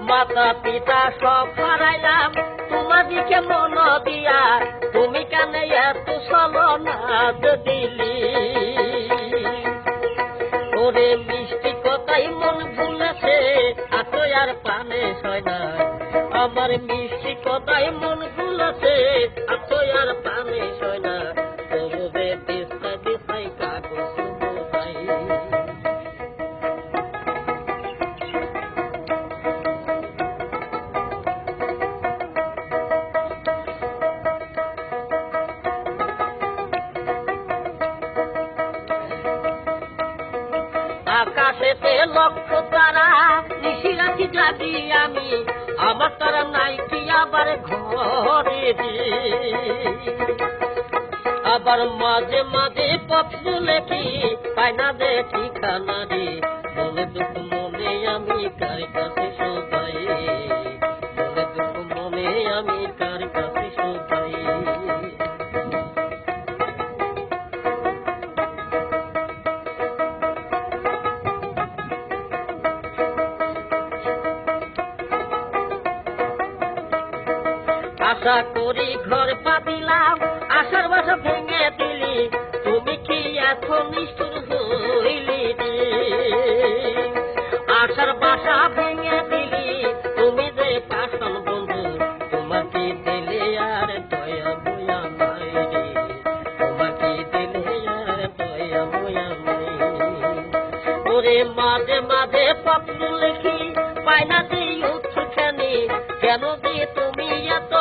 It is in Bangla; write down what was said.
মাতা পিতা সব হারাইলাম তোমাদিকে মন দিয়া, তুমি কেন এত ছলনাদ দিলি? ওরে মিষ্টি কথাই মন ভুলেছে, আতো আর পানে সয় না। আমার মিষ্টি কথাই মন ভুলেছে, আতো আর পানে সয় না। তবুবে দিশা দিশাই কাগজ বোঝাই। আকাশেতে লক্ষ তারা, নিশি রাখি জাগি আমি, আমার তারা নাই কি আবার ঘরে দি। আবার মাঝে মাঝে পত্র লেখি, পাই না দে ঠিকানা রে। মনে দুঃখ মনে আমি কার কাছে শোধাই, মনে দুঃখ মনে আমি কার কাছে শোধাই। আশা করি ঘর পাতিলাম, আশার বাসা ভেঙে দিলি, তুমি কি এখন নিষ্ঠুর হইলি রে? আশার বাসা ভেঙে দিলি, তুমি যে পাষাণ বন্ধু, তোমাকে দিলে আর দয়া বয়া নাই রে। তোমাকে দিলে আর দয়া বয়া নাই। ওরে মাঝে মাঝে পত্র লিখি, পাই না যে উৎস কেন যে তুমি এত